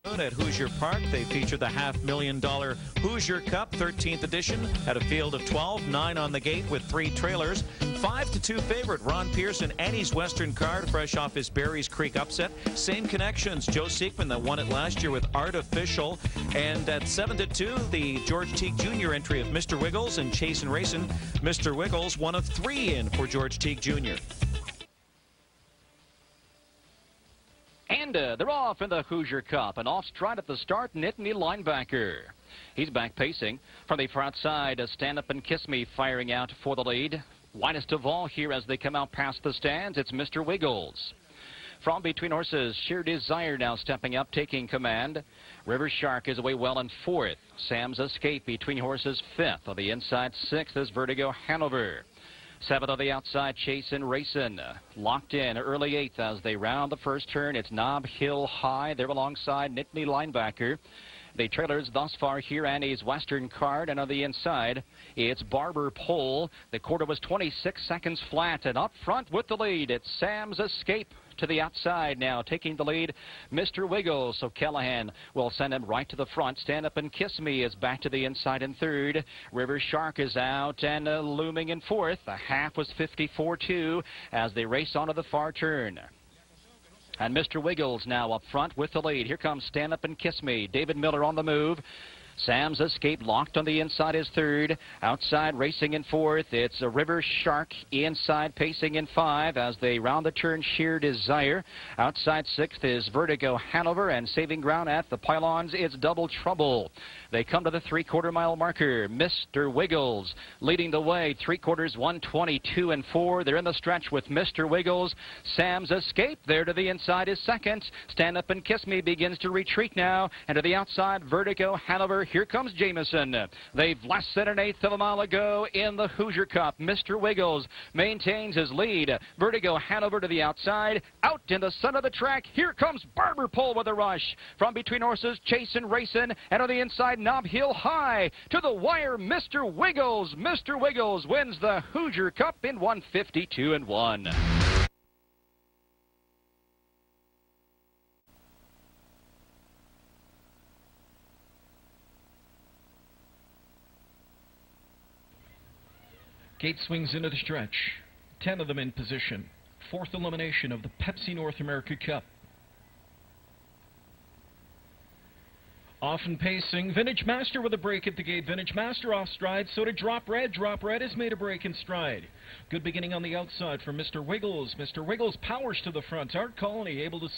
At Hoosier Park, they feature the $500,000 Hoosier Cup 13th edition at a field of 12, 9 on the gate with 3 trailers. 5-2 favorite Ron Pearson, Annie's Western card, fresh off his Berries Creek upset. Same connections, Joe Seekman that won it last year with Artificial. And at 7-2, the George Teague Jr. entry of Mr. Wiggles and Chasin' Racin'. Mr. Wiggles, 1 of 3 in for George Teague Jr. And they're off in the Hoosier Cup. And off stride at the start, Nittany linebacker. He's back pacing. From the far outside, Stand Up and Kiss Me firing out for the lead. Widest of all here as they come out past the stands, it's Mr. Wiggles. From between horses, Sheer Desire now stepping up, taking command. River Shark is away well in 4th. Sam's Escape between horses 5th. On the inside 6th is Vertigo Hanover. 7th on the outside, Chasin' Racin'. Locked in early 8th as they round the first turn. It's Nob Hill High. They're alongside Nittany linebacker. The trailers thus far here, Annie's Western card, and on the inside, it's Barber Pole. The quarter was 26 seconds flat, and up front with the lead, it's Sam's Escape. To the outside now, taking the lead, Mr. Wiggles. So Callahan will send him right to the front. Stand Up and Kiss Me is back to the inside in 3rd. River Shark is out and looming in 4th. The half was 54-2 as they race onto the far turn. And Mr. Wiggles now up front with the lead. Here comes Stand Up and Kiss Me. David Miller on the move. Sam's Escape locked on the inside is 3rd. Outside racing in 4th. It's a River Shark inside pacing in 5 as they round the turn. Sheer Desire. Outside 6th is Vertigo Hanover, and saving ground at the pylons it's Double Trouble. They come to the 3/4 mile marker. Mr. Wiggles leading the way. 3/4 1:22 and 4. They're in the stretch with Mr. Wiggles. Sam's Escape there to the inside is 2nd. Stand Up and Kiss Me begins to retreat now, and to the outside Vertigo Hanover. Here comes Jameson. They've less than an 1/8 of a mile ago in the Hoosier Cup. Mr. Wiggles maintains his lead. Vertigo Hanover to the outside. Out in the center of the track. Here comes Barber Pole with a rush. From between horses, Chasin' Racin', and on the inside, Nob Hill High. To the wire, Mr. Wiggles. Mr. Wiggles wins the Hoosier Cup in 1:52 and 1. Gate swings into the stretch. 10 of them in position. 4th elimination of the Pepsi North America Cup. Off and pacing, Vintage Master with a break at the gate. Vintage Master off stride, so did Drop Red. Drop Red has made a break in stride. Good beginning on the outside for Mr. Wiggles. Mr. Wiggles powers to the front. Art Colony able to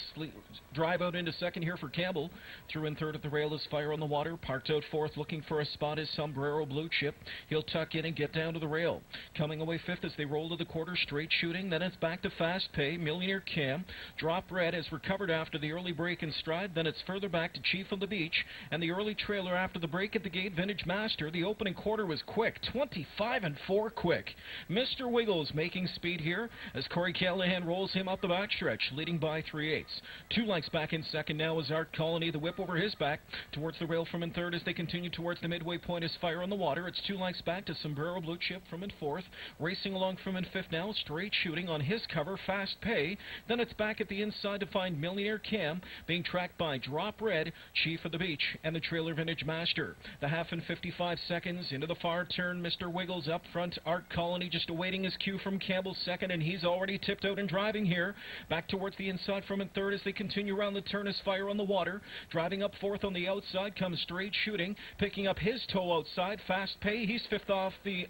drive out into 2nd here for Campbell. Through in 3rd at the rail is Fire on the Water. Parked out 4th, looking for a spot is Sombrero Blue Chip. He'll tuck in and get down to the rail. Coming away 5th as they roll to the quarter, straight shooting. Then it's back to Fast Pay. Millionaire Cam. Drop Red has recovered after the early break in stride. Then it's further back to Chief on the Beach. And the early trailer after the break at the gate, Vintage Master. The opening quarter was quick, 25 and 4 quick. Mr. Wiggles making speed here as Corey Callahan rolls him up the backstretch, leading by 3/8. 2 lengths back in 2nd now is Art Colony. The whip over his back towards the rail from in 3rd as they continue towards the midway point is Fire on the Water. It's 2 lengths back to Sombrero Blue Chip from in 4th. Racing along from in 5th now, straight shooting on his cover, Fast Pay. Then it's back at the inside to find Millionaire Cam, being tracked by Drop Red, Chief of the Beach, and the trailer Vintage Master. The half in 55 seconds into the far turn. Mr. Wiggles up front. Art Colony just awaiting his cue from Campbell 2nd, and he's already tipped out and driving here. Back towards the inside from in 3rd as they continue around the turn is Fire on the Water. Driving up 4th on the outside comes Straight Shooting, picking up his toe outside. Fast Pay, he's 5th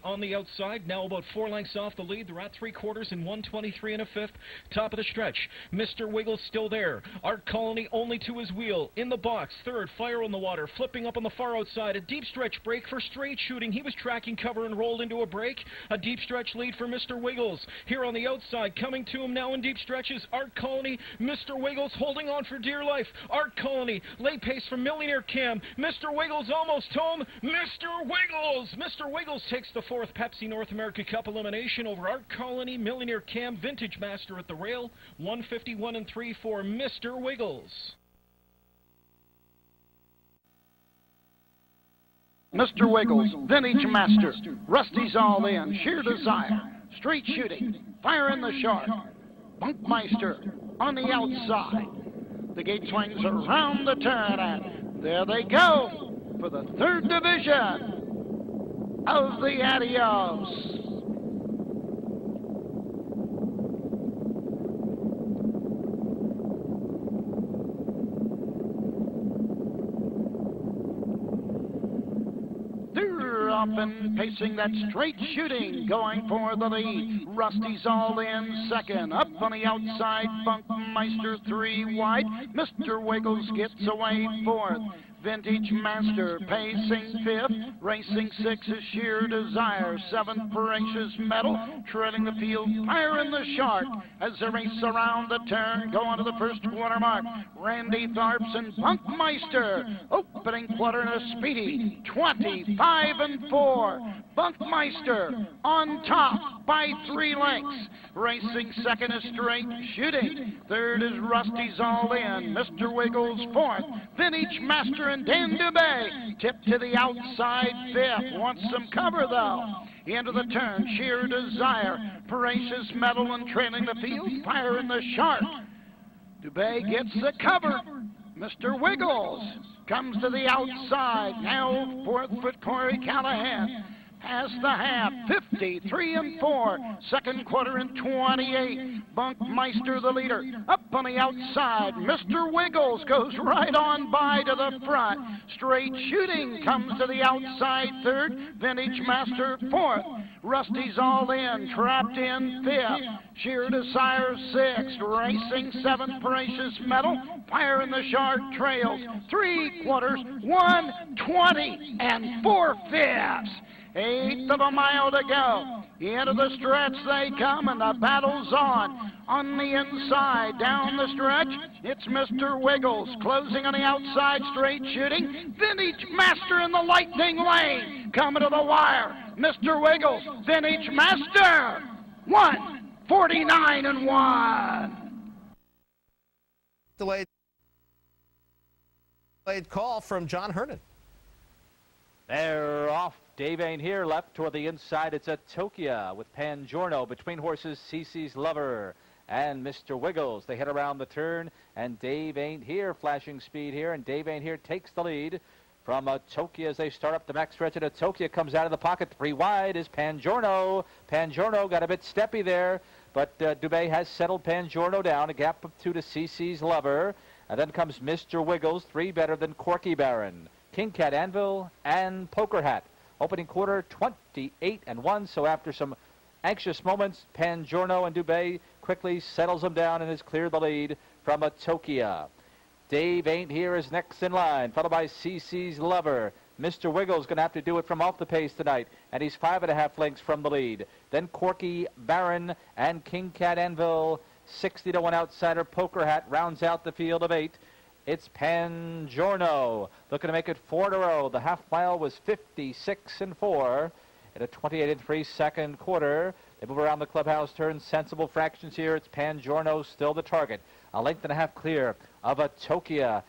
on the outside, now about 4 lengths off the lead. They're at 3/4 in 1:23 and a 5th. Top of the stretch. Mr. Wiggles still there. Art Colony only to his wheel. In the box, 3rd, Fire on the Water. Flipping up on the far outside. A deep stretch break for Straight Shooting. He was tracking cover and rolled into a break. A deep stretch lead for Mr. Wiggles. Here on the outside, coming to him now in deep stretches, Art Colony. Mr. Wiggles holding on for dear life. Art Colony, late pace from Millionaire Cam. Mr. Wiggles almost home. Mr. Wiggles! Mr. Wiggles takes the 4th Pepsi North America Cup elimination over Art Colony, Millionaire Cam, Vintage Master at the rail. 1:51 and 3 for Mr. Wiggles. Mr. Wiggles, Vintage Master, Rusty's All In, Sheer Desire, Straight Shooting, Fire in the Shark, Bunkmeister on the outside. The gate swings around the turn, and there they go for the third division of the Adios. Up and pacing that straight shooting, going for the lead. Rusty's all in second. Up on the outside, Funkmeister 3 wide. Mr. Wiggles gets away fourth. Vintage Master pacing fifth. Racing 6 is Sheer Desire. 7th, Voracious Metal. Trailing the field, Fire in the Shark. As they race around the turn, go on to the first quarter mark. Randy Tharps and Funkmeister. Opening quarter in a speedy 25-4. Funkmeister on top by 3 lengths. Racing second is Straight Shooting. Third is Rusty's All In. Mr. Wiggles fourth. Vintage Master and Dan Dubay. Tip to the outside fifth. Wants some cover though. Into the turn, Sheer Desire. Voracious Metal and trailing the field, Fire in the Shark. Dubay gets the cover. Mr. Wiggles comes to the outside. Now fourth foot Corey Callahan. Past the half, 53-4. Second quarter in 28. Funkmeister the leader. Up on the outside, Mr. Wiggles goes right on by to the front. Straight Shooting comes to the outside third. Vintage Master fourth. Rusty's All In, trapped in fifth. Sheer Desire sixth. Racing seventh, Voracious Metal. Fire in the Shark trails. 3 quarters, 1:20 and 4/5. 1/8 of a mile to go. Into the stretch they come, and the battle's on. On the inside, down the stretch, it's Mr. Wiggles. Closing on the outside, Straight Shooting. Vintage Master in the lightning lane. Coming to the wire, Mr. Wiggles. Vintage Master, 1:49-1. Delayed call from John Hernan. They're off. Dave ain't here. Left toward the inside. It's a Tokia with Pangiorno. Between horses, Cece's Lover and Mr. Wiggles. They head around the turn, and Dave ain't here. Flashing speed here, and Dave ain't here takes the lead from Tokia as they start up the back stretch. And Tokia comes out of the pocket. 3 wide is Pangiorno. Pangiorno got a bit steppy there, but Dubay has settled Pangiorno down. A gap of 2 to Cece's Lover. And then comes Mr. Wiggles. 3 better than Corky Baron, King Cat Anvil, and Poker Hat. Opening quarter, 28-1. So after some anxious moments, Pangiorno and Dubay quickly settles them down and has cleared the lead from Tokia. Dave Ain't Here is next in line, followed by Cece's Lover. Mr. Wiggles going to have to do it from off the pace tonight, and he's 5.5 lengths from the lead. Then Corky Baron and King Cat Anvil. 60-1 outsider Poker Hat rounds out the field of 8. It's Pangiorno looking to make it 4 in a row. The half mile was 56-4 at a 28-3 second quarter. They move around the clubhouse turn. Sensible fractions here. It's Pangiorno still the target. 1.5 lengths clear of Tokia.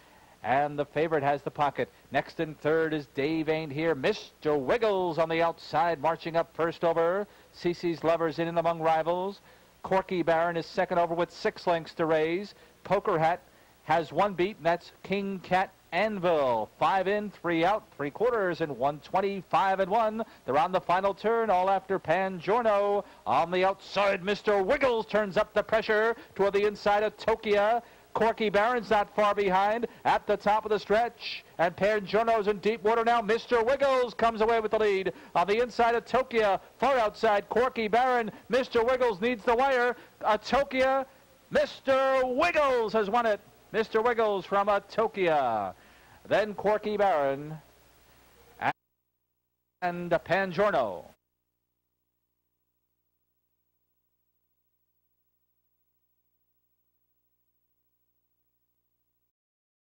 And the favorite has the pocket. Next in third is Dave Ain't Here. Mr. Wiggles on the outside, marching up first over. Cece's Lover's in among rivals. Corky Baron is second over with 6 lengths to raise. Poker Hat has 1 beat, and that's King Cat Anvil. 5 in, 3 out, 3 quarters, and 1:25-1. They're on the final turn, all after Pangiorno. On the outside, Mr. Wiggles turns up the pressure toward the inside of Tokia. Corky Baron's not far behind at the top of the stretch, and Pangiorno's in deep water now. Mr. Wiggles comes away with the lead on the inside of Tokia. Far outside, Corky Baron. Mr. Wiggles needs the wire. Tokia. Mr. Wiggles has won it. Mr. Wiggles from Tokia. Then Corky Baron and Pangiorno.